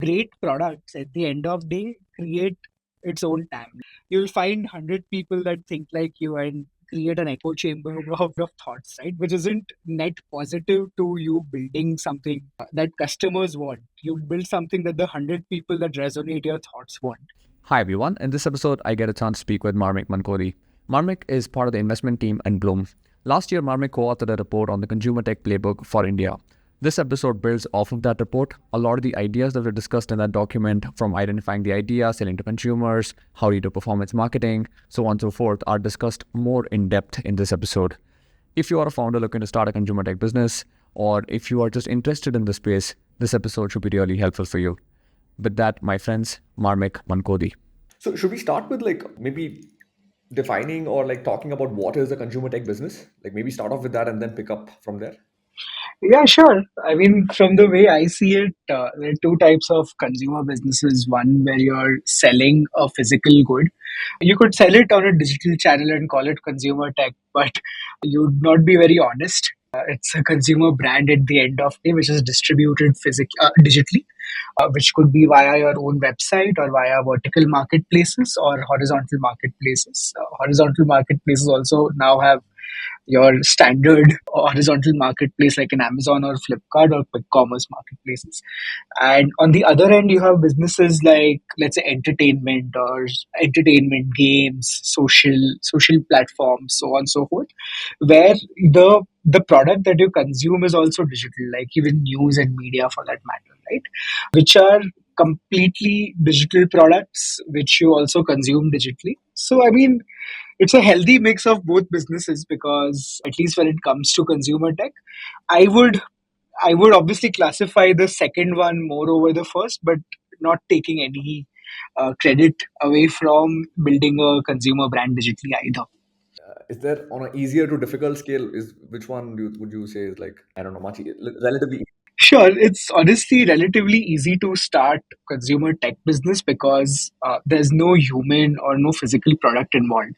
Great products at the end of day create its own time. You'll find 100 people that think like you and create an echo chamber of thoughts, right? Which isn't net positive to you building something that customers want. You build something that the 100 people that resonate your thoughts want. Hi everyone. In this episode, I get a chance to speak with Marmik Mankodi. Marmik is part of the investment team in Blume. Last year, Marmik co-authored a report on the consumer tech playbook for India. This episode builds off of that report. A lot of the ideas that were discussed in that document, from identifying the idea, selling to consumers, how you do performance marketing, so on and so forth, are discussed more in depth in this episode. If you are a founder looking to start a consumer tech business, or if you are just interested in the space, this episode should be really helpful for you. With that, my friends, Marmik Mankodi. So should we start with maybe defining or talking about what is a consumer tech business? Like maybe start off with that and then pick up from there. Yeah, sure. I mean, from the way I see it, there are two types of consumer businesses. One where you're selling a physical good. You could sell it on a digital channel and call it consumer tech, but you'd not be very honest. It's a consumer brand at the end of the day, which is distributed digitally, which could be via your own website or via vertical marketplaces or horizontal marketplaces. Horizontal marketplaces also now have your standard horizontal marketplace like an Amazon or Flipkart or quick commerce marketplaces. And on the other end, you have businesses like, let's say, entertainment, games, social platforms, so on and so forth, where the product that you consume is also digital, like even news and media for that matter, right? Which are completely digital products which you also consume digitally. So I mean, it's a healthy mix of both businesses because at least when it comes to consumer tech, I would I would obviously classify the second one more over the first, but not taking any credit away from building a consumer brand digitally either. Is there on an easier to difficult scale? Is which one would you say is I don't know relatively? Sure, it's honestly relatively easy to start consumer tech business because there's no human or no physical product involved.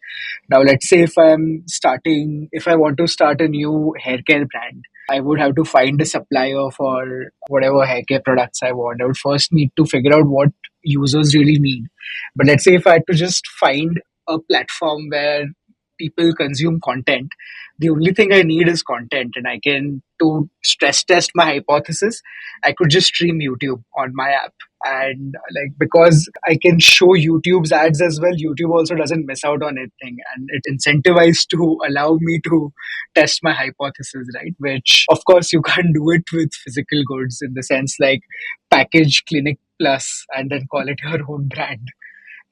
Now, let's say if I want to start a new hair care brand, I would have to find a supplier for whatever hair care products I want. I would first need to figure out what users really need. But let's say if I had to just find a platform where people consume content, the only thing I need is content, and I can to stress test my hypothesis. I could just stream YouTube on my app, and like because I can show YouTube's ads as well, YouTube also doesn't miss out on anything, and it incentivized to allow me to test my hypothesis, right? Which of course you can't do it with physical goods in the sense like package Clinic Plus and then call it your own brand,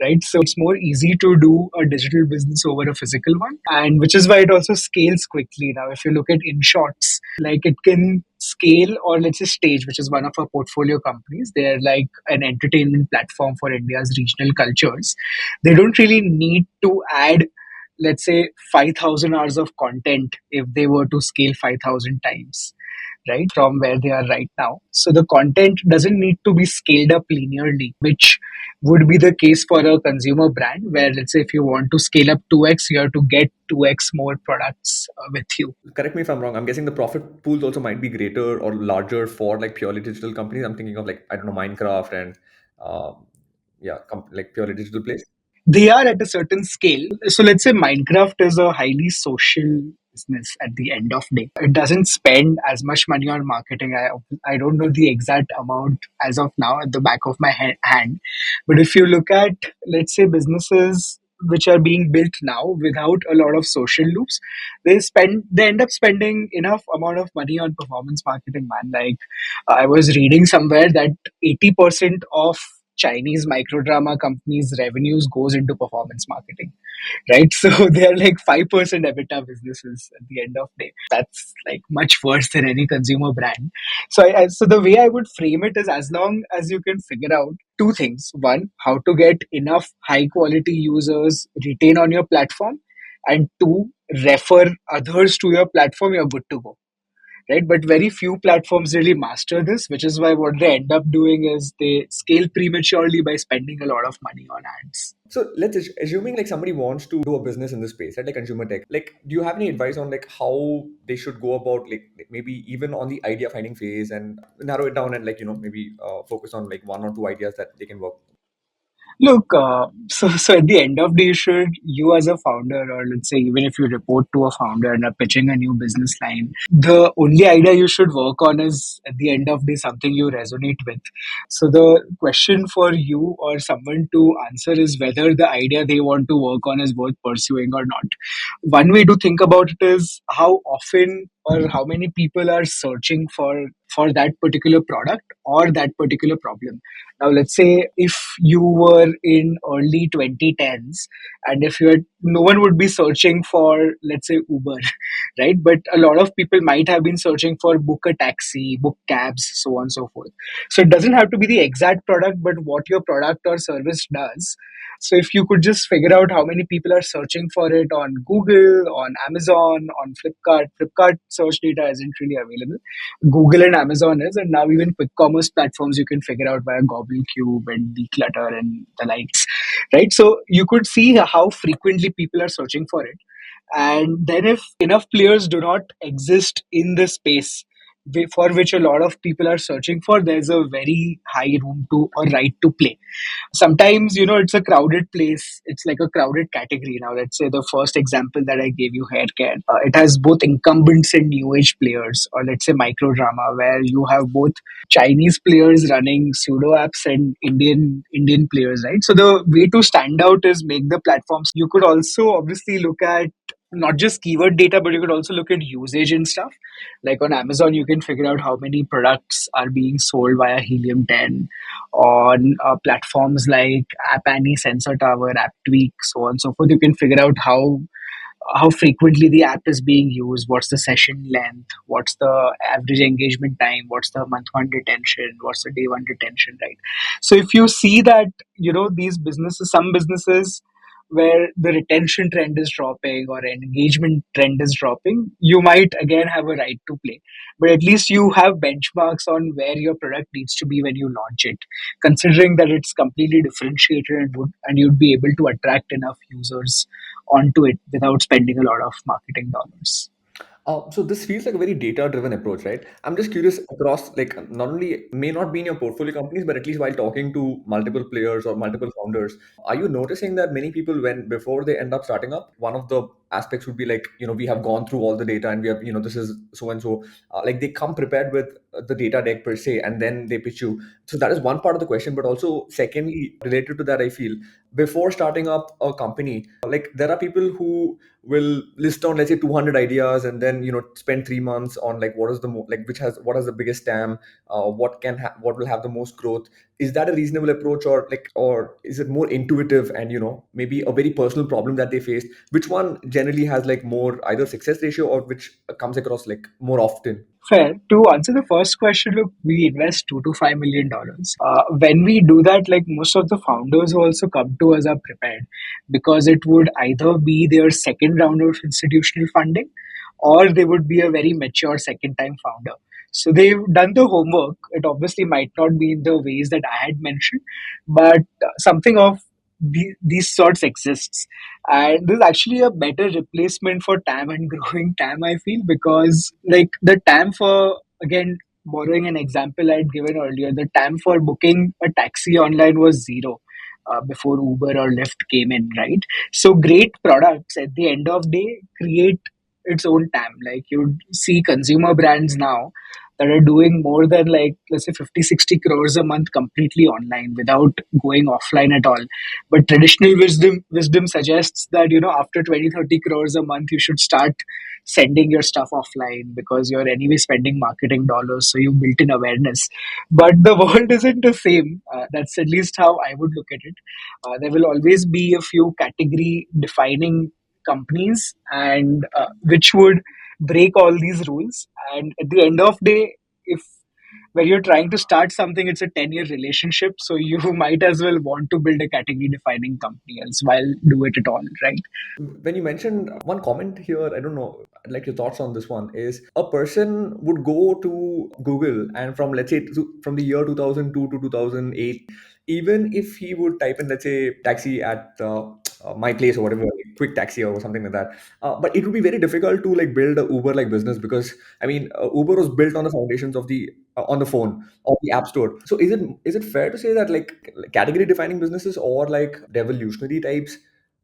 right? So it's more easy to do a digital business over a physical one, and which is why it also scales quickly. Now, if you look at InShots, like it can scale, or let's say Stage, which is one of our portfolio companies, they're like an entertainment platform for India's regional cultures. They don't really need to add, let's say, 5,000 hours of content if they were to scale 5,000 times, right, from where they are right now. So the content doesn't need to be scaled up linearly, which would be the case for a consumer brand, where let's say if you want to scale up 2x, you have to get 2x more products with you. Correct me if I'm wrong. I'm guessing the profit pools also might be greater or larger for purely digital companies. I'm thinking of I don't know, Minecraft and purely digital plays. They are at a certain scale. So let's say Minecraft is a highly social business at the end of day. It doesn't spend as much money on marketing. I don't know the exact amount as of now at the back of my hand. But if you look at, let's say, businesses which are being built now without a lot of social loops, they end up spending enough amount of money on performance marketing, man. Like I was reading somewhere that 80% of Chinese microdrama companies' revenues goes into performance marketing, right? So they are like 5% EBITDA businesses at the end of the day. That's like much worse than any consumer brand. So the way I would frame it is, as long as you can figure out two things: one, how to get enough high quality users retain on your platform, and two, refer others to your platform, you're good to go. right? But very few platforms really master this, which is why what they end up doing is they scale prematurely by spending a lot of money on ads. So assuming like somebody wants to do a business in this space, right? Like consumer tech. Like, do you have any advice on like how they should go about like maybe even on the idea finding phase and narrow it down and like maybe focus on like one or two ideas that they can work. Look, so at the end of the day, you as a founder, or let's say even if you report to a founder and are pitching a new business line, the only idea you should work on is at the end of the day something you resonate with. So the question for you or someone to answer is whether the idea they want to work on is worth pursuing or not. One way to think about it is how often or how many people are searching for that particular product or that particular problem. Now, let's say if you were in early 2010s, and if you had, no one would be searching for, let's say, Uber, right? But a lot of people might have been searching for book a taxi, book cabs, so on and so forth. So it doesn't have to be the exact product, but what your product or service does. So if you could just figure out how many people are searching for it on Google, on Amazon, on Flipkart search data isn't really available. Google and Amazon is, and now even quick commerce platforms you can figure out via Gobble Cube and Declutter and the likes, right? So you could see how frequently people are searching for it. And then if enough players do not exist in the space for which a lot of people are searching for, there's a very high room to or right to play. Sometimes it's a crowded place, it's like a crowded category. Now let's say the first example that I gave you, hair care, it has both incumbents and new age players, or let's say micro drama, where you have both Chinese players running pseudo apps and Indian players, right? So the way to stand out is make the platforms. You could also obviously look at not just keyword data, but you could also look at usage and stuff. Like on Amazon, you can figure out how many products are being sold via Helium 10 on platforms like App Annie, Sensor Tower, App Tweak, so on and so forth. You can figure out how frequently the app is being used, what's the session length, what's the average engagement time, what's the month one retention, what's the day one retention, right? So if you see that, these businesses, some businesses where the retention trend is dropping or engagement trend is dropping, you might again have a right to play. But at least you have benchmarks on where your product needs to be when you launch it, considering that it's completely differentiated and you'd be able to attract enough users onto it without spending a lot of marketing dollars. So this feels like a very data-driven approach, right? I'm just curious across, like, not only may not be in your portfolio companies, but at least while talking to multiple players or multiple founders, are you noticing that many people, when before they end up starting up, one of the aspects would be like, we have gone through all the data and we have, this is so and so, like they come prepared with the data deck per se, and then they pitch you. So that is one part of the question. But also, secondly, related to that, I feel before starting up a company, like there are people who will list down, let's say, 200 ideas, and then spend 3 months on like what is the like which has what has the biggest TAM, what will have the most growth. Is that a reasonable approach, or like, or is it more intuitive and maybe a very personal problem that they face? Which one generally has like more either success ratio, or which comes across like more often? Fair. To answer the first question, look, we invest $2 to $5 million. When we do that, like most of the founders who also come to us are prepared, because it would either be their second round of institutional funding, or they would be a very mature second time founder. So they've done the homework. It obviously might not be in the ways that I had mentioned, but something of these sorts exists. And this is actually a better replacement for TAM and growing TAM, I feel, because like the TAM for, again, borrowing an example I'd given earlier, the TAM for booking a taxi online was zero. Before Uber or Lyft came in, right? So great products at the end of day create its own TAM. Like you see consumer brands now that are doing more than, like, let's say 50, 60 crores a month completely online without going offline at all. But traditional wisdom suggests that after 20, 30 crores a month you should start sending your stuff offline, because you're anyway spending marketing dollars, so you built in awareness. But the world isn't the same. That's at least how I would look at it. There will always be a few category defining companies, and which would break all these rules. And at the end of day, if where you're trying to start something, it's a 10-year relationship. So you might as well want to build a category defining company else while do it at all, right? When you mentioned one comment here, I don't know, I'd like your thoughts on this one, is a person would go to Google and from, let's say, from the year 2002 to 2008, even if he would type in, let's say, taxi at my place or whatever, like, quick taxi or something like that. But it would be very difficult to like build a Uber like business, because I mean, Uber was built on the foundations of the on the phone or the app store. So is it fair to say that like category defining businesses or like revolutionary types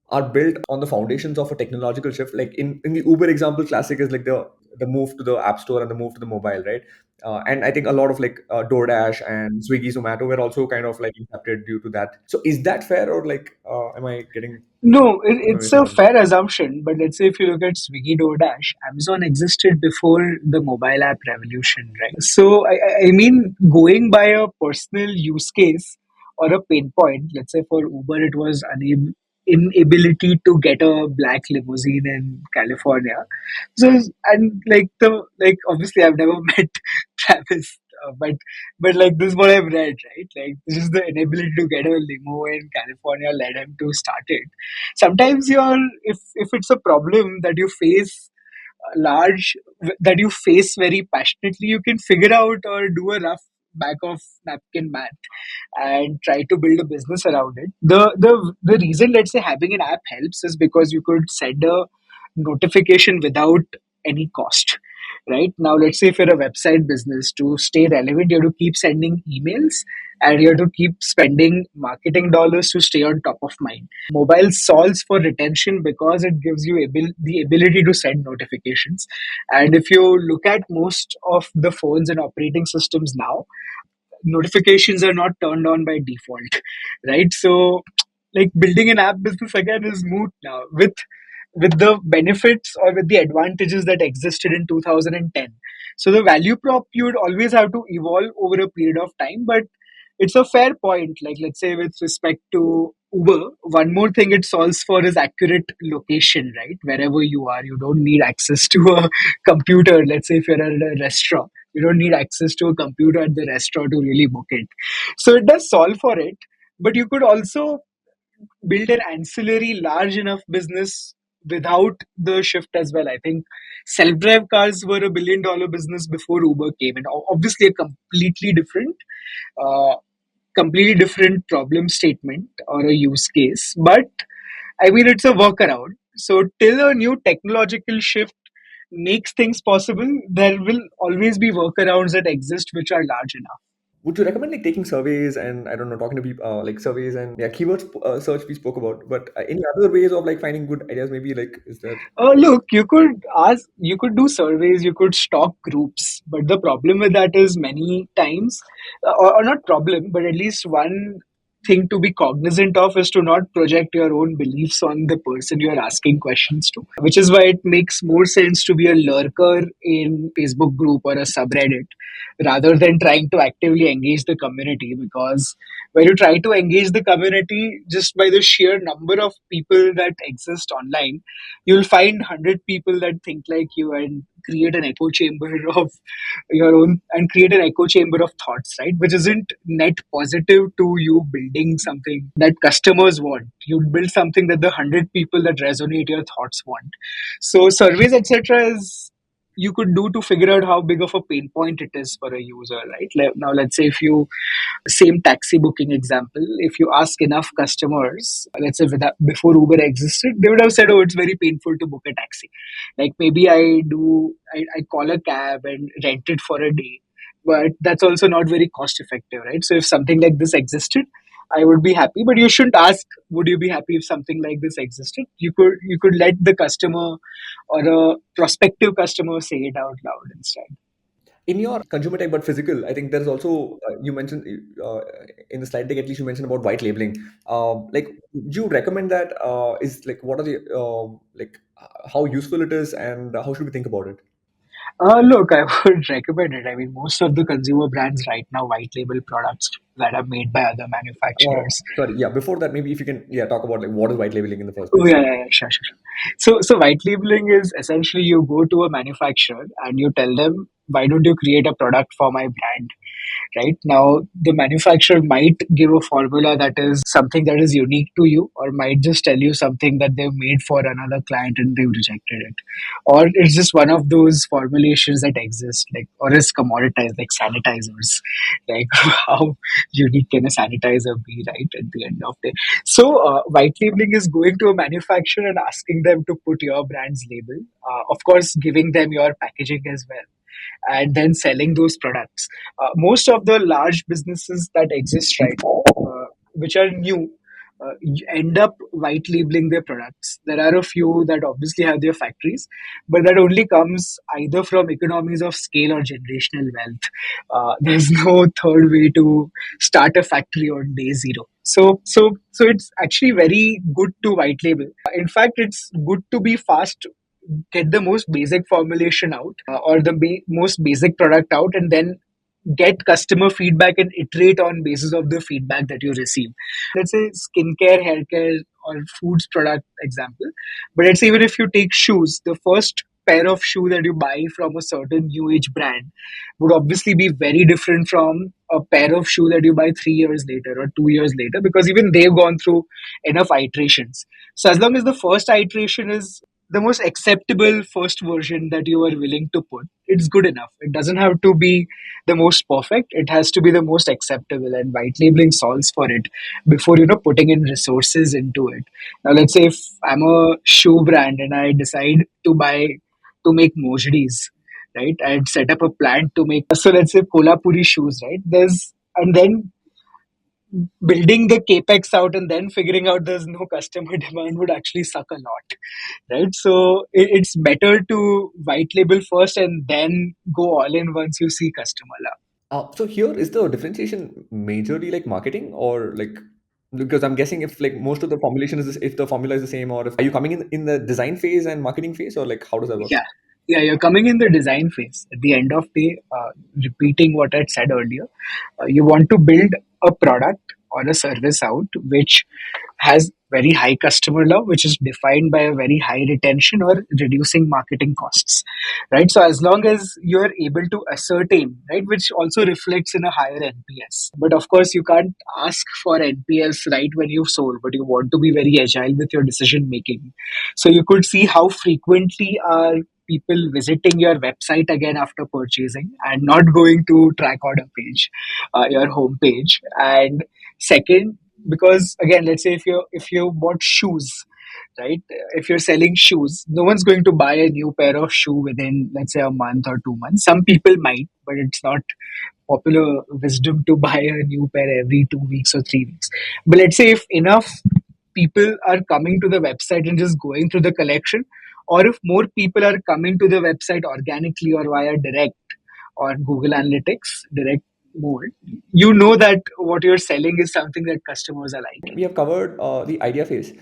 are built on the foundations of a technological shift? Like in the Uber example, classic is like the move to the app store and the move to the mobile, right? And I think a lot of like DoorDash and Swiggy, Zomato were also kind of like impacted due to that. So is that fair, or like No, am I it's missing a something? fair assumption, but let's say if you look at Swiggy, DoorDash, Amazon existed before the mobile app revolution, right? So I mean, going by a personal use case or a pain point, let's say for Uber, it was inability to get a black limousine in California. So and like obviously I've never met Travis, but like this is what I've read, right? Like this is the inability to get a limo in California led him to start it. Sometimes you're if it's a problem that you face large that you face very passionately, you can figure out or do a rough back of napkin math and try to build a business around it. The reason, let's say, having an app helps is because you could send a notification without any cost. Right now, let's say if you're a website business, to stay relevant, you have to keep sending emails and you have to keep spending marketing dollars to stay on top of mind. Mobile solves for retention because it gives you the ability to send notifications. And if you look at most of the phones and operating systems now, notifications are not turned on by default, right? So like building an app business again is moot now with the benefits or with the advantages that existed in 2010. So the value prop, you would always have to evolve over a period of time, but it's a fair point. Like let's say with respect to Uber, one more thing it solves for is accurate location, right? Wherever you are, you don't need access to a computer. Let's say if you're at a restaurant, you don't need access to a computer at the restaurant to really book it. So it does solve for it, but you could also build an ancillary large enough business without the shift as well. I think self-drive cars were $1 billion business before Uber came, and obviously a uh, completely different problem statement or a use case. But I mean, it's a workaround. So till a new technological shift makes things possible, there will always be workarounds that exist which are large enough. Would you recommend like taking surveys and, I don't know, talking to people, like surveys and yeah, keywords search we spoke about, but any other ways of like finding good ideas? Maybe like, is there? Look, you could do surveys, you could stock groups, but the problem with that is many times, or not problem, but at least one thing to be cognizant of is to not project your own beliefs on the person you are asking questions to, which is why it makes more sense to be a lurker in Facebook group or a subreddit rather than trying to actively engage the community, because when you try to engage the community just by the sheer number of people that exist online, you'll find 100 people that think like you and create an echo chamber of your own and create an echo chamber of thoughts, right? Which isn't net positive to you building something that customers want. You build something that the 100 people that resonate your thoughts want. So surveys, etc., is you could do to figure out how big of a pain point it is for a user, right? Now, let's say if you same taxi booking example, if you ask enough customers, let's say before Uber existed, they would have said, oh, it's very painful to book a taxi. Like maybe I call a cab and rent it for a day, but that's also not very cost effective, right? So if something like this existed, I would be happy, but you shouldn't ask, would you be happy if something like this existed? You could let the customer or a prospective customer say it out loud instead. In your consumer tech but physical, I think there's also you mentioned in the slide deck, at least you mentioned about white labeling. Like, do you recommend that? Is like, what are the like how useful it is, and how should we think about it? Look, I would recommend it. I mean, most of the consumer brands right now white label products that are made by other manufacturers. Sorry, yeah. Before that, maybe if you can, yeah, talk about like what is white labeling in the first Oh place. yeah, sure. So white labeling is essentially you go to a manufacturer and you tell them, why don't you create a product for my brand? right? Now, the manufacturer might give a formula that is something that is unique to you, or might just tell you something that they've made for another client and they've rejected it. Or it's just one of those formulations that exist, like, or is commoditized, like sanitizers. Like, how unique can a sanitizer be, right? At the end of the day. So, white labeling is going to a manufacturer and asking them to put your brand's label, of course, giving them your packaging as well, and then selling those products. Most of the large businesses that exist right now, which are new, end up white labeling their products. There are a few that obviously have their factories, but that only comes either from economies of scale or generational wealth. There's no third way to start a factory on day zero. So it's actually very good to white label. In fact, it's good to be fast, get the most basic formulation out, or the most basic product out, and then get customer feedback and iterate on basis of the feedback that you receive. Let's say skincare, hair care, or foods product example. But let's say even if you take shoes, the first pair of shoe that you buy from a certain new age brand would obviously be very different from a pair of shoe that you buy 3 years later or 2 years later, because even they've gone through enough iterations. So as long as the first iteration is the most acceptable first version that you are willing to put, it's good enough. It doesn't have to be the most perfect, it has to be the most acceptable, and white labeling solves for it before putting in resources into it. Now let's say if I'm a shoe brand and I decide to make mojris, right? I'd set up a plant to make, so let's say kolhapuri shoes, right? There's And then building the capex out and then figuring out there's no customer demand would actually suck a lot, right? So it's better to white label first and then go all in once you see customer love. So here is the differentiation majorly like marketing or like, because I'm guessing if like most of the formulation is if the formula is the same, or if are you coming in the design phase and marketing phase, or like how does that work? Yeah. Yeah, you're coming in the design phase. At the end of the repeating what I said earlier, you want to build a product or a service out which has very high customer love, which is defined by a very high retention or reducing marketing costs, right? So as long as you're able to ascertain, right, which also reflects in a higher NPS. But of course, you can't ask for NPS right when you've sold, but you want to be very agile with your decision making. So you could see how frequently are people visiting your website again after purchasing and not going to track order page, your home page. And second, because again, let's say if you bought shoes, right? If you're selling shoes, no one's going to buy a new pair of shoe within, let's say, a month or 2 months. Some people might, but it's not popular wisdom to buy a new pair every 2 weeks or 3 weeks. But let's say if enough people are coming to the website and just going through the collection, or if more people are coming to the website organically or via direct or Google Analytics, direct mode, you know that what you're selling is something that customers are liking. We have covered the idea phase.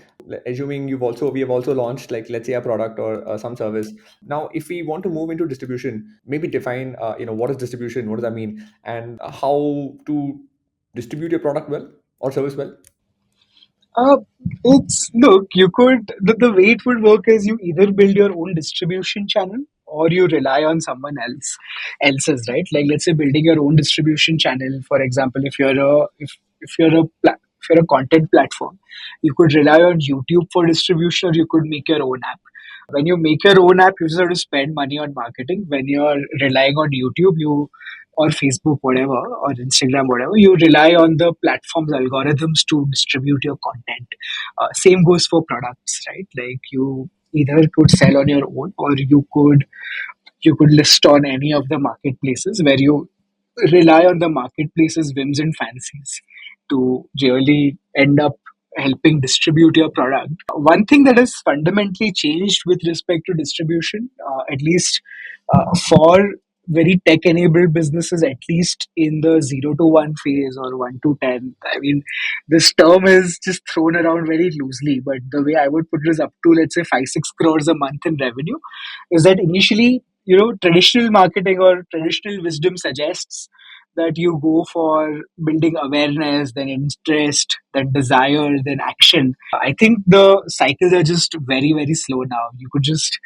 Assuming we have also launched like let's say a product or some service. Now, if we want to move into distribution, maybe define what is distribution, what does that mean, and how to distribute your product well or service well. Uh, it's look, you could the way it would work is you either build your own distribution channel or you rely on someone else's, right? Like let's say building your own distribution channel. For example, if you're a content platform, you could rely on YouTube for distribution, or you could make your own app. When you make your own app, you just have to spend money on marketing. When you're relying on YouTube, you or Facebook, whatever, or Instagram, whatever, you rely on the platform's algorithms to distribute your content. Same goes for products, right? Like you either could sell on your own, or you could list on any of the marketplaces where you rely on the marketplace's whims and fancies to really end up helping distribute your product. One thing that has fundamentally changed with respect to distribution, at least for very tech enabled businesses, at least in the 0 to 1 phase or 1 to 10. I mean, this term is just thrown around very loosely, but the way I would put it is up to, let's say, 5 6 crores a month in revenue. Is that initially, traditional marketing or traditional wisdom suggests that you go for building awareness, then interest, then desire, then action. I think the cycles are just very, very slow now. You could just,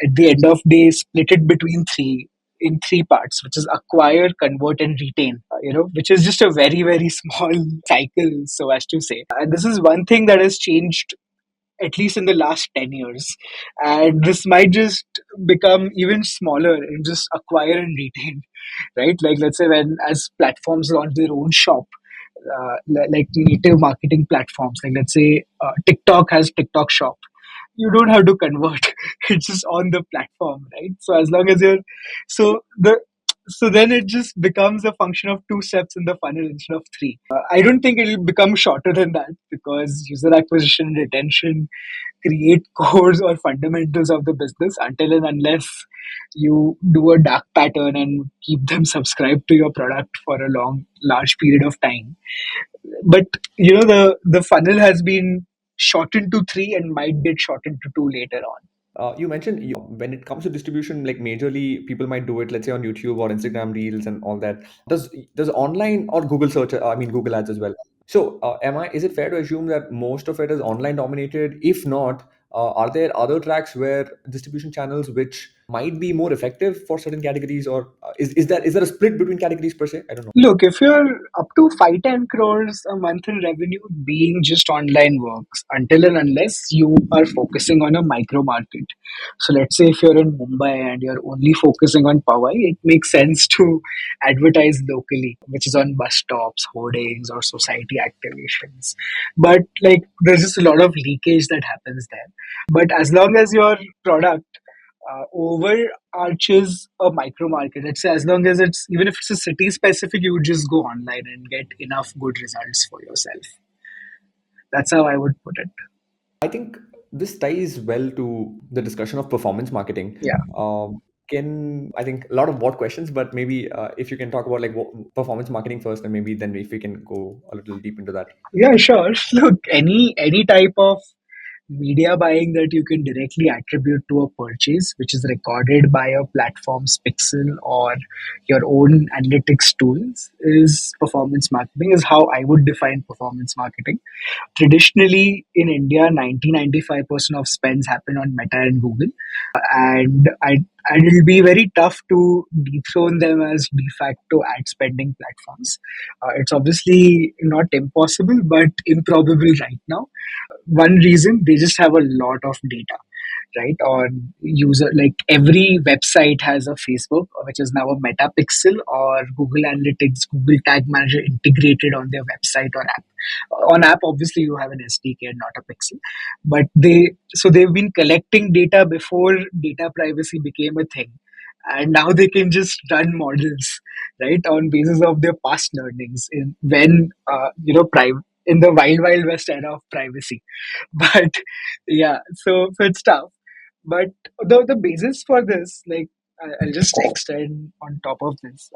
at the end of day, split it between three. in three parts, which is acquire, convert, and retain. Which is just a very very small cycle, so as to say. And this is one thing that has changed at least in the last 10 years. And this might just become even smaller in just acquire and retain, right? Like, let's say when as platforms launch their own shop, like native marketing platforms, like let's say TikTok has TikTok shop. You don't have to convert. It's just on the platform, right? So as long as you're, so the, so then it just becomes a function of two steps in the funnel instead of three. I don't think it'll become shorter than that because user acquisition, retention, create cores or fundamentals of the business until and unless you do a dark pattern and keep them subscribed to your product for a large period of time. But the funnel has been shortened to three and might get shortened to two later on. You mentioned when it comes to distribution, like majorly people might do it, let's say on YouTube or Instagram Reels and all that. Does online or Google search? I mean Google Ads as well. So, am I? Is it fair to assume that most of it is online dominated? If not, are there other tracks where distribution channels which might be more effective for certain categories, or is there a split between categories per se? I don't know. Look, if you're up to 5-10 crores a month in revenue, being just online works until and unless you are focusing on a micro market. So let's say if you're in Mumbai and you're only focusing on Powai, it makes sense to advertise locally, which is on bus stops, hoardings, or society activations. But like there's just a lot of leakage that happens there. But as long as your product overarches a micro market. Let's say as long as it's even if it's a city specific, you would just go online and get enough good results for yourself. That's how I would put it. I think this ties well to the discussion of performance marketing. Yeah. Can I think a lot of what questions, but maybe if you can talk about like what, performance marketing first, and maybe then if we can go a little deep into that. Yeah, sure. Look, any type of media buying that you can directly attribute to a purchase, which is recorded by a platform's pixel or your own analytics tools, is performance marketing. Is how I would define performance marketing. Traditionally, in India, 90-95% of spends happen on Meta and Google, and it'll be very tough to dethrone them as de facto ad spending platforms. It's obviously not impossible, but improbable right now. One reason, they just have a lot of data, right? On user, like every website has a Facebook, which is now a Meta Pixel, or Google Analytics, Google Tag Manager integrated on their website or app. On app, obviously, you have an SDK and not a pixel. But they've been collecting data before data privacy became a thing, and now they can just run models, right, on basis of their past learnings in when in the wild west era of privacy. But yeah, so it's tough. But the basis for this, like, I'll just extend on top of this.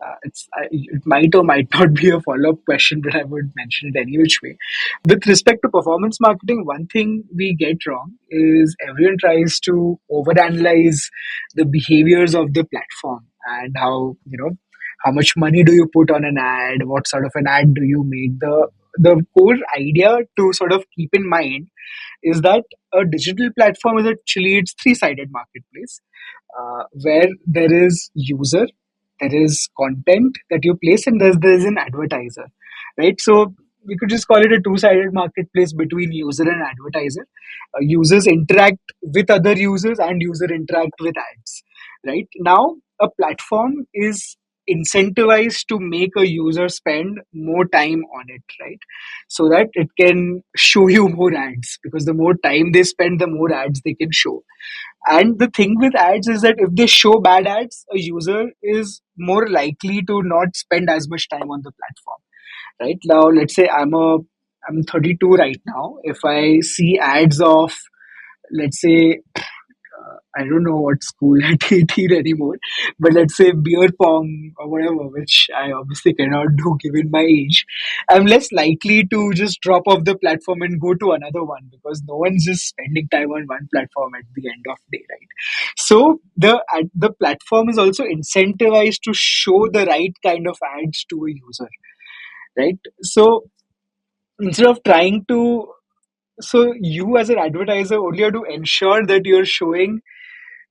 It might or might not be a follow up question, but I would mention it any which way. With respect to performance marketing, one thing we get wrong is everyone tries to overanalyze the behaviors of the platform and how much money do you put on an ad, what sort of an ad do you make. The core idea to sort of keep in mind is that a digital platform is actually it's three-sided marketplace where there is user, there is content that you place, and there's an advertiser, right? So we could just call it a two-sided marketplace between user and advertiser. Users interact with other users, and user interact with ads. Right now, a platform is incentivized to make a user spend more time on it, right? So that it can show you more ads because the more time they spend, the more ads they can show. And the thing with ads is that if they show bad ads, a user is more likely to not spend as much time on the platform. Right now, let's say I'm 32 right now. If I see ads of, let's say, I don't know what school at 18 anymore, but let's say beer pong or whatever, which I obviously cannot do given my age, I'm less likely to just drop off the platform and go to another one because no one's just spending time on one platform at the end of the day, right? So the platform is also incentivized to show the right kind of ads to a user, right? So instead of trying to, so you as an advertiser only have to ensure that you're showing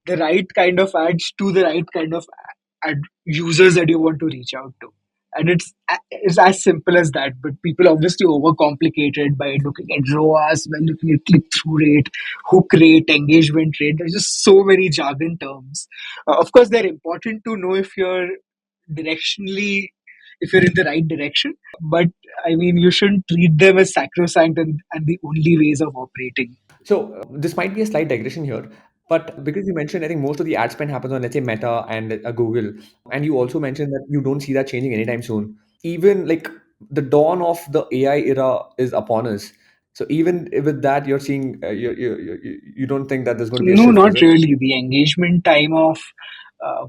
the right kind of ads to the right kind of users that you want to reach out to. And it's as simple as that. But people obviously overcomplicate it by looking at ROAS, by looking at click through rate, hook rate, engagement rate. There's just so many jargon terms. Of course, they're important to know if you're directionally, if you're in the right direction. But I mean, you shouldn't treat them as sacrosanct and the only ways of operating. So this might be a slight digression here, but because you mentioned, I think most of the ad spend happens on, let's say, Meta and Google, and you also mentioned that you don't see that changing anytime soon. Even like the dawn of the AI era is upon us. So even with that, you're seeing you don't think that there's going to be a No, shift, is not it? really. The engagement time of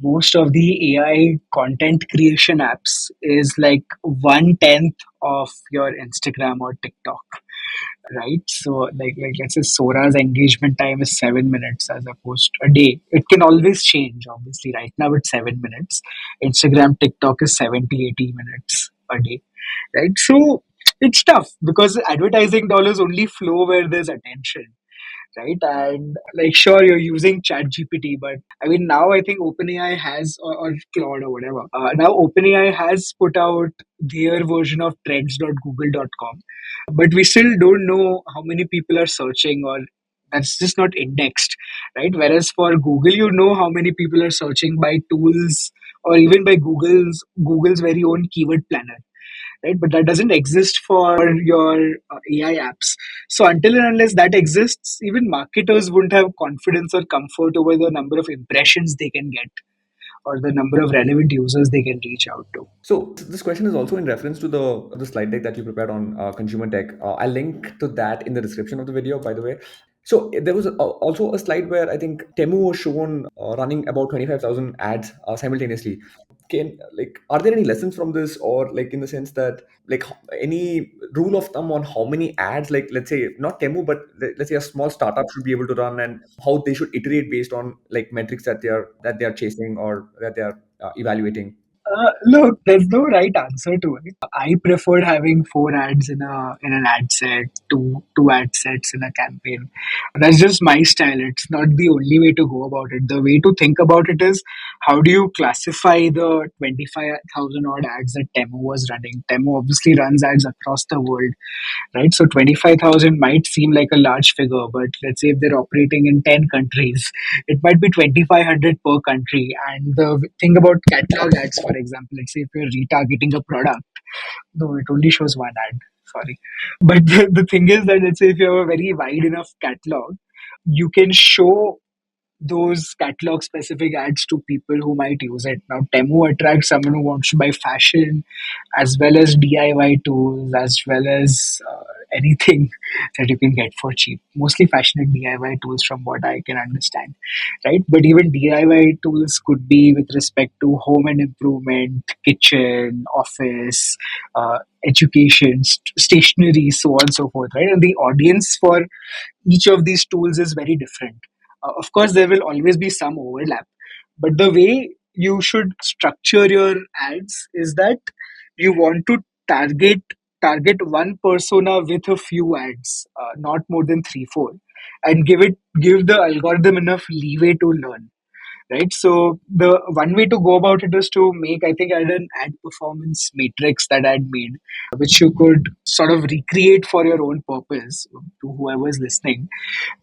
most of the AI content creation apps is like 1/10 of your Instagram or TikTok, right? So, like let's say Sora's engagement time is 7 minutes as opposed to a day. It can always change, obviously. Right now it's 7 minutes. Instagram, TikTok is 70-80 minutes a day, right? So it's tough because advertising dollars only flow where there's attention, right? And like, sure, you're using Chat GPT, but I mean, now I think OpenAI has, or Claude or whatever, now OpenAI has put out their version of trends.google.com, but we still don't know how many people are searching, or that's just not indexed, right? Whereas for Google, you know how many people are searching by tools or even by Google's very own keyword planner, right? But that doesn't exist for your AI apps. So until and unless that exists, even marketers wouldn't have confidence or comfort over the number of impressions they can get or the number of relevant users they can reach out to. So this question is also in reference to the slide deck that you prepared on consumer tech. I'll link to that in the description of the video, by the way. So there was also a slide where I think Temu was shown running about 25,000 ads simultaneously. Can like are there any lessons from this, or like in the sense that like any rule of thumb on how many ads, like let's say not Temu but let's say a small startup should be able to run, and how they should iterate based on like metrics that they are chasing or that they are evaluating? Look, there's no right answer to it. I preferred having four ads in an ad set, two ad sets in a campaign. That's just my style. It's not the only way to go about it. The way to think about it is, how do you classify the 25,000 odd ads that Temu was running? Temu obviously runs ads across the world, right? So 25,000 might seem like a large figure, but let's say if they're operating in 10 countries, it might be 2,500 per country. And the thing about catalog ads, for example, let's say if you're retargeting a product, no, it only shows one ad, sorry. But the thing is that, let's say if you have a very wide enough catalog, you can show those catalog specific ads to people who might use it. Now, Temu attracts someone who wants to buy fashion as well as DIY tools, as well as anything that you can get for cheap. Mostly fashion and DIY tools, from what I can understand, right? But even DIY tools could be with respect to home and improvement, kitchen, office, education, stationery, so on and so forth, right? And the audience for each of these tools is very different. Of course, there will always be some overlap, but the way you should structure your ads is that you want to target target one persona with a few ads, not more than three, four, and give the algorithm enough leeway to learn, right? So the one way to go about it is to make, I think I had an ad performance matrix that I'd made, which you could sort of recreate for your own purpose to whoever's listening.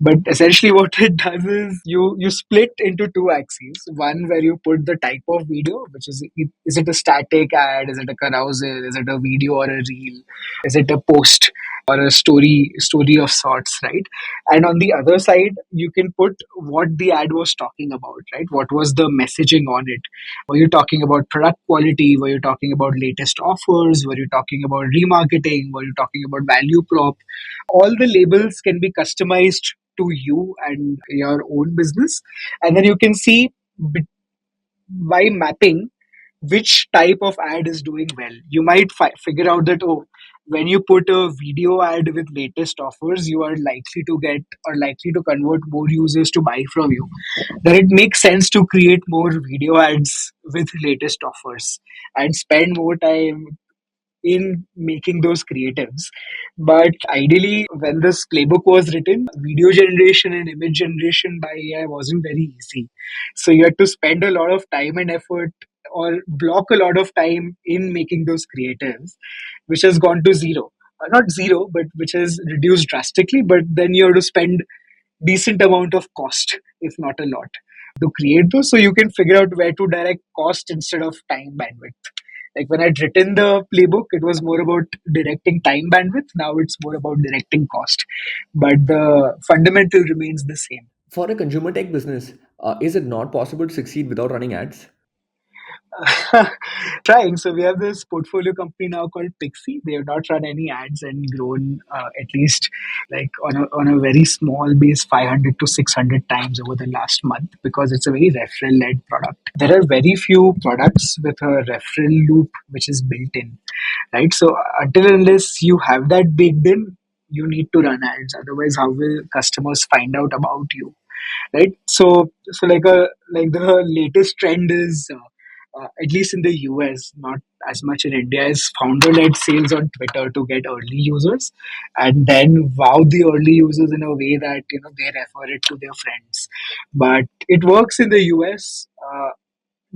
But essentially, what it does is you split into two axes. One where you put the type of video, which is it a static ad, is it a carousel, is it a video or a reel, is it a post or a story of sorts, right? And on the other side, you can put what the ad was talking about, right? What was the messaging on it? Were you talking about product quality? Were you talking about latest offers? Were you talking about remarketing? Were you talking about value prop? All the labels can be customized to you and your own business, and then you can see by mapping which type of ad is doing well. You might figure out that, oh, when you put a video ad with latest offers, you are likely to get or likely to convert more users to buy from you. Then it makes sense to create more video ads with latest offers and spend more time in making those creatives. But ideally, when this playbook was written, video generation and image generation by AI wasn't very easy. So you had to spend a lot of time and effort or block a lot of time in making those creatives, which has gone to zero. Not zero, but which has reduced drastically. But then you have to spend decent amount of cost, if not a lot, to create those. So you can figure out where to direct cost instead of time bandwidth. Like when I'd written the playbook, it was more about directing time bandwidth. Now it's more about directing cost. But the fundamental remains the same. For a consumer tech business, is it not possible to succeed without running ads? Trying. So we have this portfolio company now called Pixie. They have not run any ads and grown at least like on a very small base, 500 to 600 times over the last month because it's a very referral led product. There are very few products with a referral loop which is built in, right? So until unless you have that baked in, you need to run ads. Otherwise, how will customers find out about you? Right, so like the latest trend is at least in the US, not as much in India, is founder led sales on Twitter to get early users and then wow the early users in a way that they refer it to their friends. But it works in the US,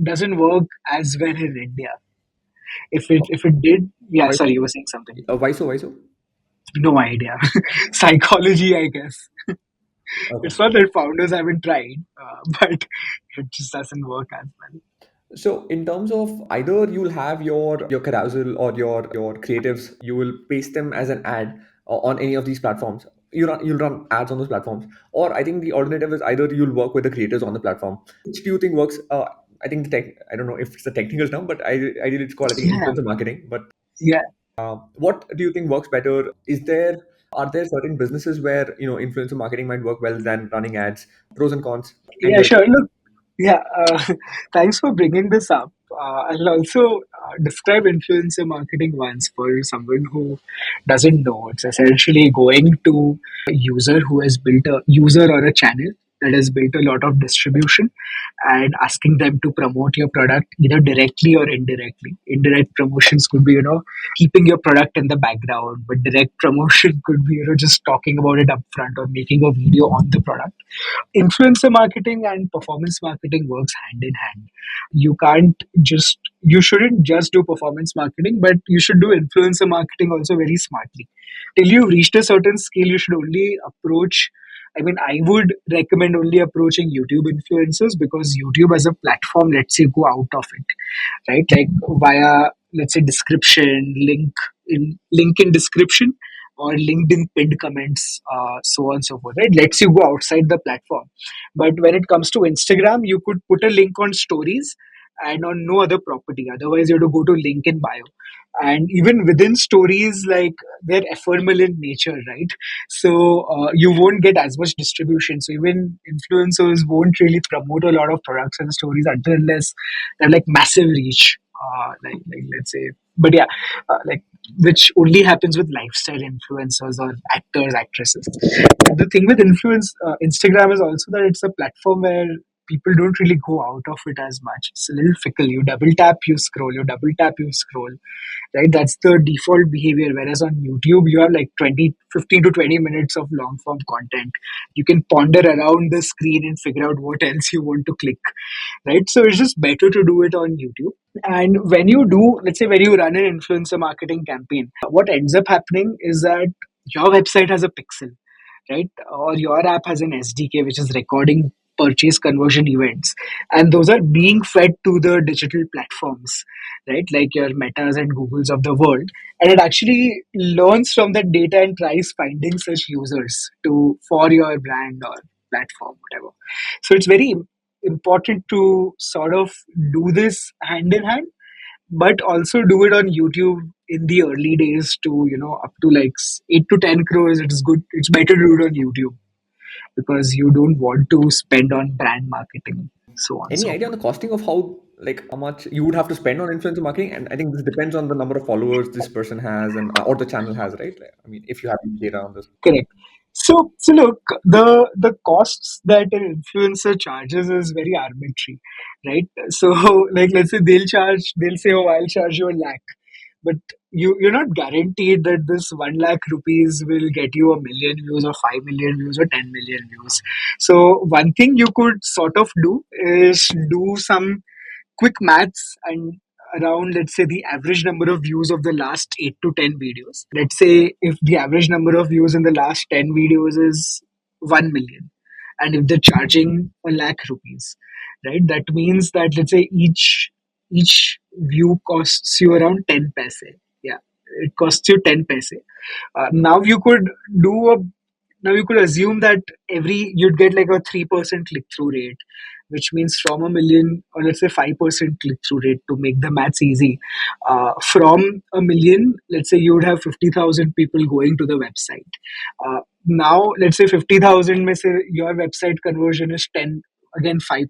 doesn't work as well in India. If it did, yeah, Why, sorry, you were saying something. why so? Why so? No idea. Psychology, I guess. Okay. It's not that founders haven't tried, but it just doesn't work as well. So in terms of either you'll have your carousel or your creatives, you will paste them as an ad on any of these platforms. You'll run ads on those platforms, or I think the alternative is either you'll work with the creators on the platform. Which do you think works? I think I don't know if it's a technical term, but ideally it's called I think Yeah, influencer marketing. But yeah, what do you think works better? Are there certain businesses where influencer marketing might work well than running ads? Pros and cons, and yeah. Sure. Look, yeah. Thanks for bringing this up. I'll also describe influencer marketing once for someone who doesn't know. It's essentially going to a user who has built a user or a channel that has built a lot of distribution and asking them to promote your product either directly or indirectly. Indirect promotions could be, keeping your product in the background, but direct promotion could be, just talking about it upfront or making a video on the product. Influencer marketing and performance marketing works hand in hand. You shouldn't just do performance marketing, but you should do influencer marketing also very smartly. Till you've reached a certain scale, you should only approach, I mean, I would recommend only approaching YouTube influencers because YouTube as a platform lets you go out of it, right? Like via, let's say, description, link in description or LinkedIn pinned comments, so on and so forth, right? Lets you go outside the platform. But when it comes to Instagram, you could put a link on stories and on no other property. Otherwise, you have to go to link in bio. And even within stories, like they're ephemeral in nature, right? So you won't get as much distribution. So even influencers won't really promote a lot of products and stories until unless they're like massive reach. Like let's say, but yeah, like which only happens with lifestyle influencers or actors, actresses. The thing with Instagram is also that it's a platform where people don't really go out of it as much. It's a little fickle. You double tap, you scroll. You double tap, you scroll. Right? That's the default behavior. Whereas on YouTube, you have like 15 to 20 minutes of long form content. You can ponder around the screen and figure out what else you want to click. Right? So it's just better to do it on YouTube. And when you do, let's say, when you run an influencer marketing campaign, what ends up happening is that your website has a pixel, right? Or your app has an SDK which is recording purchase conversion events, and those are being fed to the digital platforms, right? Like your Metas and Googles of the world, and it actually learns from that data and tries finding such users to for your brand or platform, whatever. So it's very important to sort of do this hand in hand, but also do it on YouTube in the early days to, up to like 8 to 10 crores. It is good. It's better to do it on YouTube because you don't want to spend on brand marketing, so on and any so idea on forth. the costing of how much you would have to spend on influencer marketing? And I think this depends on the number of followers this person has and or the channel has, right? Like, I mean, if you have data on this. Correct. So look, the costs that an influencer charges is very arbitrary, right? So like let's say they'll say, oh, I'll charge you a lakh, but you're not guaranteed that this 1 lakh rupees will get you a million views or 5 million views or 10 million views. So one thing you could sort of do is do some quick maths and around, let's say, the average number of views of the last 8 to 10 videos. Let's say if the average number of views in the last 10 videos is 1 million, and if they're charging a lakh rupees, right, that means that, let's say, each view costs you around 10 paise. Yeah, it costs you 10 paise. Now you could do a now you could assume that every you'd get like a 3% click through rate, which means from a million, or let's say 5% click through rate to make the maths easy. From a million, let's say you would have 50,000 people going to the website. Now, let's say 50,000, may say your website conversion is 10, again 5%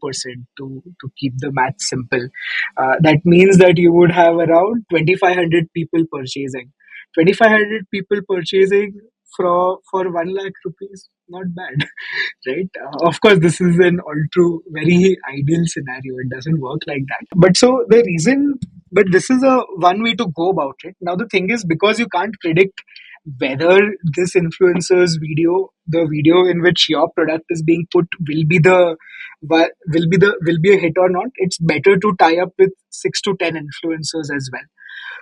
to keep the math simple. That means that you would have around 2,500 people purchasing. 2,500 people purchasing for 1 lakh rupees, not bad. Right? Of course, this is an all true, very ideal scenario. It doesn't work like that. But this is a one way to go about it. Now, the thing is, because you can't predict whether this influencer's video, the video in which your product is being put, will be a hit or not. It's better to tie up with 6 to 10 influencers as well.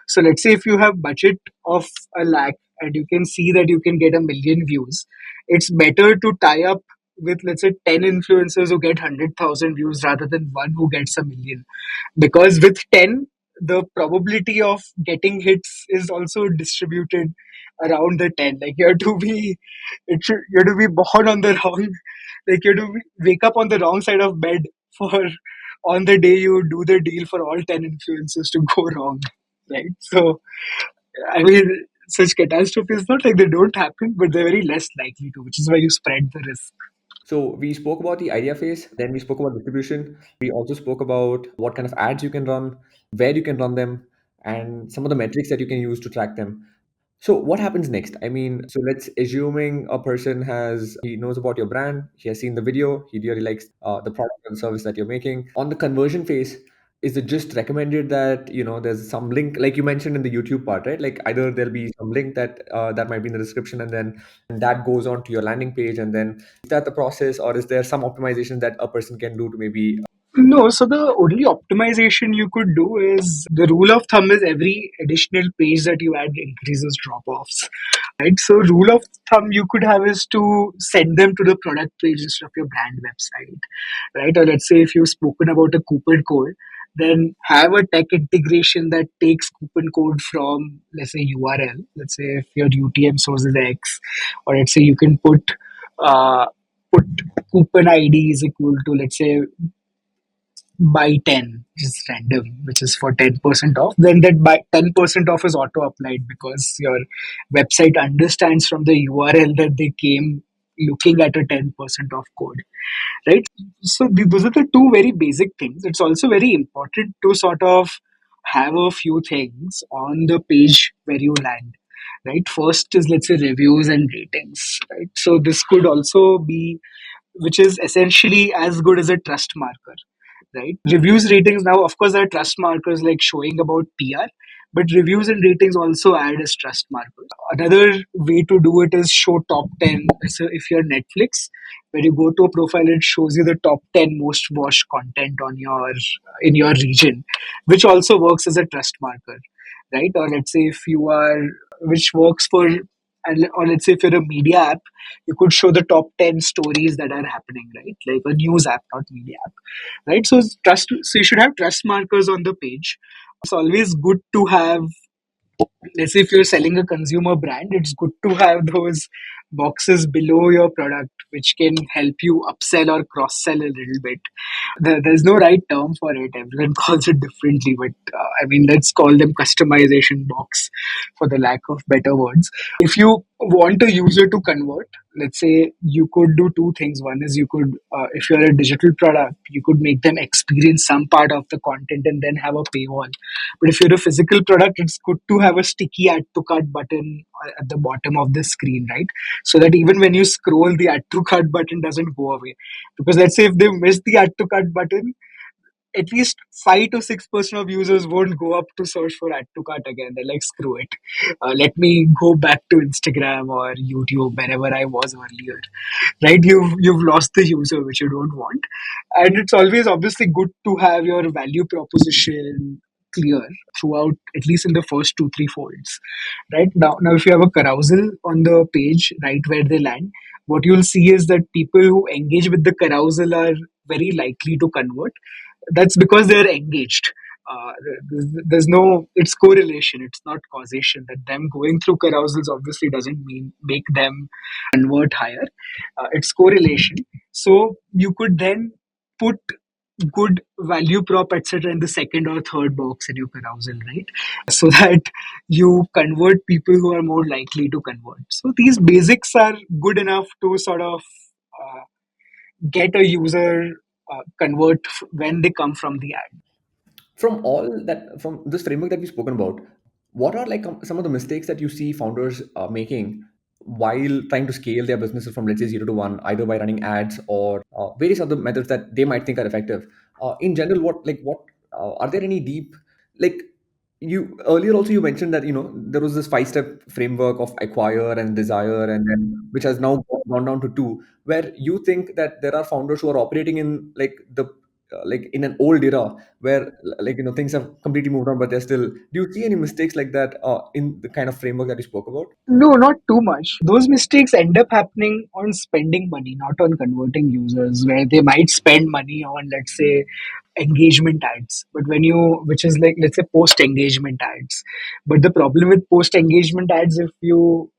So let's say if you have budget of a lakh and you can see that you can get a million views, it's better to tie up with, let's say, 10 influencers who get 100,000 views rather than one who gets a million. Because with 10, the probability of getting hits is also distributed around the 10. Like you have to be born on the wrong, like you have to wake up on the wrong side of bed for on the day you do the deal for all 10 influencers to go wrong, right? So, I mean, such catastrophes, not like they don't happen, but they're very less likely to, which is why you spread the risk. So we spoke about the idea phase, then we spoke about distribution. We also spoke about what kind of ads you can run, where you can run them, and some of the metrics that you can use to track them. So what happens next? I mean, so let's assuming a person he knows about your brand, he has seen the video, he really likes the product and service that you're making. On the conversion phase, is it just recommended that there's some link like you mentioned in the YouTube part, right? Like either there'll be some link that might be in the description, and then that goes on to your landing page, and then is that the process, or is there some optimization that a person can do to maybe No, so the only optimization you could do is the rule of thumb is every additional page that you add increases drop offs, right? So, rule of thumb you could have is to send them to the product page instead of your brand website, right? Or let's say if you've spoken about a coupon code, then have a tech integration that takes coupon code from, let's say, URL. Let's say if your UTM source is X, or let's say you can uh, put coupon ID is equal to, let's say, buy 10, which is random, which is for 10% off, then that buy 10% off is auto applied because your website understands from the URL that they came looking at a 10% off code, right? So those are the two very basic things. It's also very important to sort of have a few things on the page where you land, right? First is, let's say, reviews and ratings, right? So this could also be, which is essentially as good as a trust marker, right? Reviews, ratings, now, of course, there are trust markers like showing about PR, but reviews and ratings also add as trust markers. Another way to do it is show top 10. So if you're Netflix, when you go to a profile, it shows you the top 10 most watched content on your in your region, which also works as a trust marker, right? Or let's say if you are, which works for, or let's say if you're a media app, you could show the top 10 stories that are happening, right? Like a news app, not media app, right? So you should have trust markers on the page. It's always good to have, let's say if you're selling a consumer brand, it's good to have those boxes below your product which can help you upsell or cross sell a little bit. There's no right term for it, everyone calls it differently, but I mean, let's call them customization box for the lack of better words. If you want a user to convert, let's say, you could do two things. One is, you could, if you're a digital product, you could make them experience some part of the content and then have a paywall. But if you're a physical product, it's good to have a sticky add to cart button at the bottom of the screen, right? So that even when you scroll, the add to cart button doesn't go away. Because let's say if they miss the add to cart button, at least 5 to 6% of users won't go up to search for add to cart again. They're like, screw it. Let me go back to Instagram or YouTube wherever I was earlier. Right? You've lost the user, which you don't want. And it's always obviously good to have your value proposition clear throughout, at least in the first 2 3 folds. Right now, if you have a carousel on the page, right where they land, what you'll see is that people who engage with the carousel are very likely to convert. That's because they're engaged. There's no, it's correlation, it's not causation. That them going through carousels obviously doesn't mean make them convert higher. It's correlation. So you could then put good value prop etc in the second or third box in your carousel, right? So that you convert people who are more likely to convert. So these basics are good enough to sort of uh, get a user convert when they come from the ad. From all that, from this framework that we've spoken about, what are like some of the mistakes that you see founders making while trying to scale their businesses from, let's say, 0 to 1, either by running ads or various other methods that they might think are effective? In general, what are there any deep, like, you earlier also you mentioned that there was this 5 step framework of acquire and desire, and then which has now gone down to 2, where you think that there are founders who are operating in like the like in an old era where like things have completely moved on, but they're still. Do you see any mistakes like that in the kind of framework that you spoke about? No, not too much. Those mistakes end up happening on spending money, not on converting users, where they might spend money on, let's say, engagement ads. But when you, which is like, let's say, post engagement ads. But the problem with post engagement ads, if you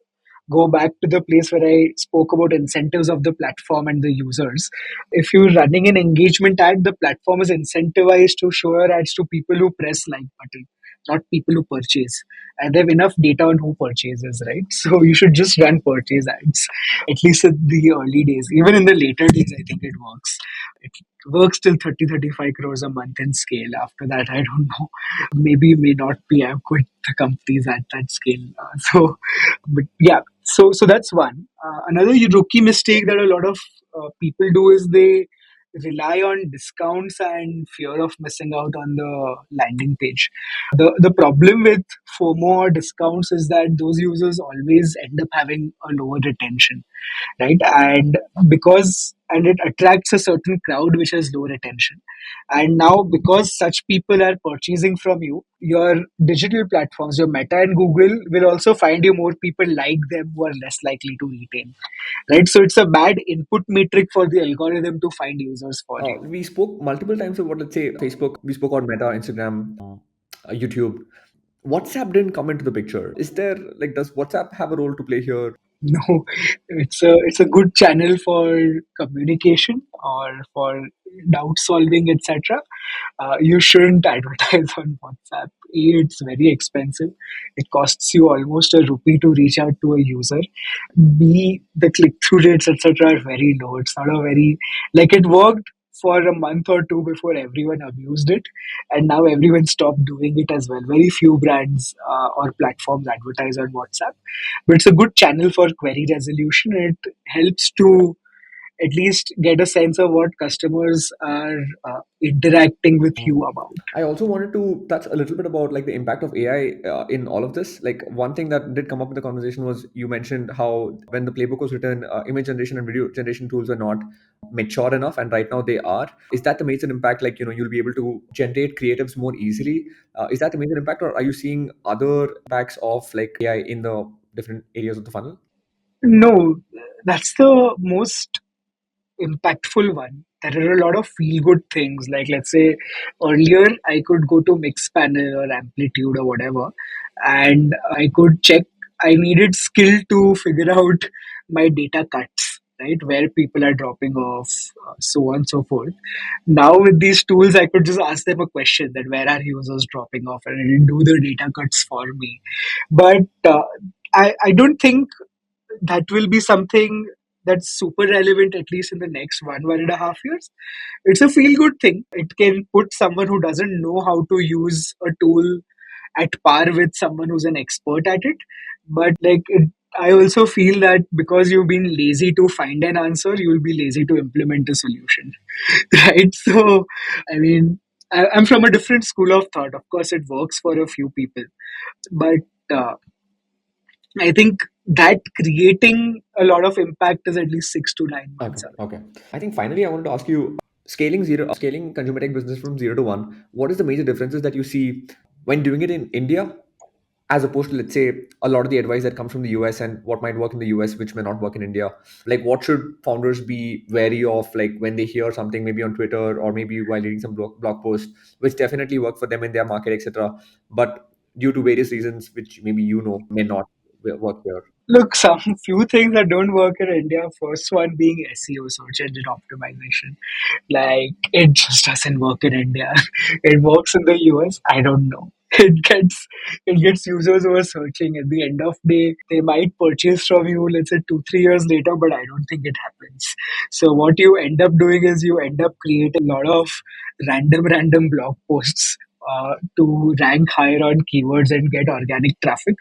go back to the place where I spoke about incentives of the platform and the users. If you're running an engagement ad, the platform is incentivized to show your ads to people who press like button, not people who purchase. And they have enough data on who purchases, right? So you should just run purchase ads, at least in the early days. Even in the later days, I think it works. It works till 35 crores a month in scale. After that, I don't know. Maybe, may not be. I've quit the companies at that scale. But yeah, so that's one. Another rookie mistake that a lot of people do is they rely on discounts and fear of missing out on the landing page. The problem with FOMO or discounts is that those users always end up having a lower retention, right? And because and it attracts a certain crowd which has low retention. And now because such people are purchasing from you, your digital platforms, your Meta and Google will also find you more people like them who are less likely to retain, right? So it's a bad input metric for the algorithm to find users for you. We spoke multiple times about, let's say, Facebook. We spoke on Meta, Instagram, YouTube. WhatsApp didn't come into the picture. Is there, like, does WhatsApp have a role to play here? No, it's a good channel for communication or for doubt solving, etc. You shouldn't advertise on WhatsApp. A, it's very expensive. It costs you almost a rupee to reach out to a user. B, the click through rates, etc., are very low. It's not a very, like, it worked for a month or two before everyone abused it, and now everyone stopped doing it as well. Very few brands or platforms advertise on WhatsApp, but it's a good channel for query resolution. It helps to at least get a sense of what customers are interacting with you about. I also wanted to touch a little bit about like the impact of AI in all of this. Like one thing that did come up in the conversation was you mentioned how when the playbook was written, image generation and video generation tools were not mature enough, and right now they are. Is that the major impact? Like you'll be able to generate creatives more easily. Is that the major impact, or are you seeing other impacts of like AI in the different areas of the funnel? No, that's the most impactful one. There are a lot of feel good things. Like, let's say, earlier I could go to Mixpanel or Amplitude or whatever, and I could check. I needed skill to figure out my data cuts, right? Where people are dropping off, so on and so forth. Now, with these tools, I could just ask them a question that where are users dropping off, and it'll do the data cuts for me. But I don't think that will be something that's super relevant, at least in the next 1.5 years. It's a feel good thing. It can put someone who doesn't know how to use a tool at par with someone who's an expert at it. But I also feel that because you've been lazy to find an answer, you'll be lazy to implement a solution. Right? So, I mean, I'm from a different school of thought. Of course, it works for a few people, but uh, I think that creating a lot of impact is at least 6 to 9 months Okay, away. okay. I think finally I wanted to ask you, scaling consumer tech business from 0 to 1. What is the major differences that you see when doing it in India, as opposed to, let's say, a lot of the advice that comes from the US, and what might work in the US which may not work in India? Like, what should founders be wary of, like when they hear something maybe on Twitter or maybe while reading some blog post, which definitely work for them in their market, etc., but due to various reasons which maybe may not work here? Look, some few things that don't work in India. First one being SEO, search engine optimization. Like it just doesn't work in India. It works in the US. I don't know. It gets users who are searching. At the end of day, they might purchase from you, let's say 2 3 years later, but I don't think it happens. So what you end up doing is you end up creating a lot of random blog posts to rank higher on keywords and get organic traffic,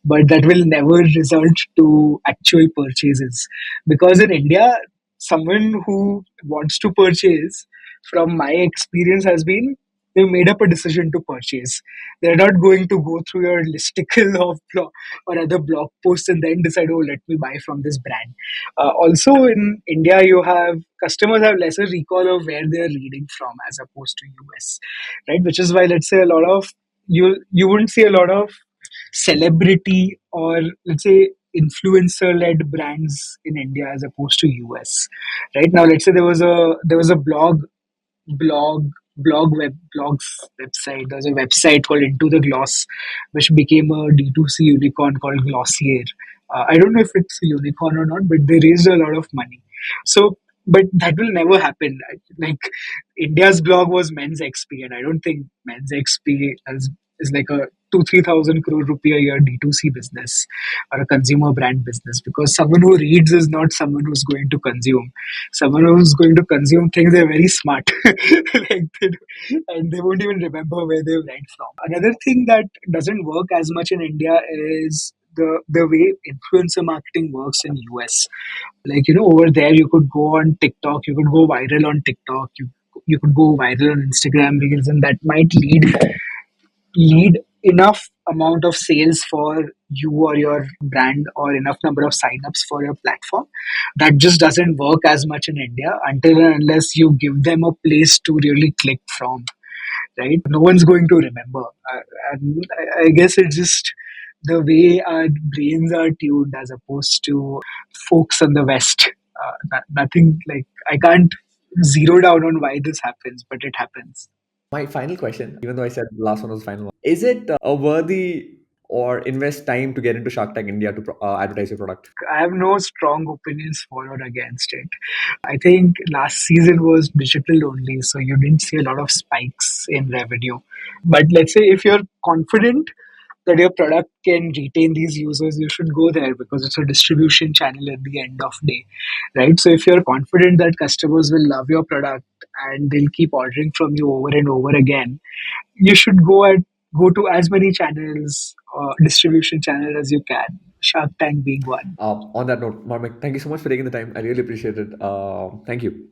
but that will never result to actual purchases, because in India, someone who wants to purchase, from my experience, has been they made up a decision to purchase. They're not going to go through your listicle of blog or other blog posts and then decide, oh, let me buy from this brand. Also in India, you have customers have lesser recall of where they're reading from as opposed to US, right? Which is why, let's say, a lot of you wouldn't see a lot of celebrity or, let's say, influencer led brands in India as opposed to US. Right now, let's say there was a blog blogs website. There's a website called Into the Gloss, which became a D2C unicorn called Glossier. I don't know if it's a unicorn or not, but they raised a lot of money. So, but that will never happen. Like India's blog was Men's XP, and I don't think Men's XP is like a 2 3 thousand crore rupee a year D2C business or a consumer brand business, because someone who reads is not someone who's going to consume. Someone who's going to consume things, they're very smart. Like and they won't even remember where they read from. Another thing that doesn't work as much in India is the way influencer marketing works in US. Like, over there you could go on TikTok, you could go viral on TikTok, you could go viral on Instagram Reels, and that might lead enough amount of sales for you or your brand, or enough number of signups for your platform. That just doesn't work as much in India until and unless you give them a place to really click from, right? No one's going to remember. And I guess it's just the way our brains are tuned as opposed to folks in the West. Nothing like I can't zero down on why this happens, but it happens. My final question, even though I said the last one was the final one, is it a worthy or invest time to get into Shark Tank India to advertise your product? I have no strong opinions for or against it. I think last season was digital only, so you didn't see a lot of spikes in revenue. But let's say if you're confident that your product can retain these users, you should go there because it's a distribution channel at the end of day, right? So if you're confident that customers will love your product and they'll keep ordering from you over and over again, you should go to as many channels, distribution channels as you can. Shark Tank being one. On that note, Marmik, thank you so much for taking the time. I really appreciate it. Thank you.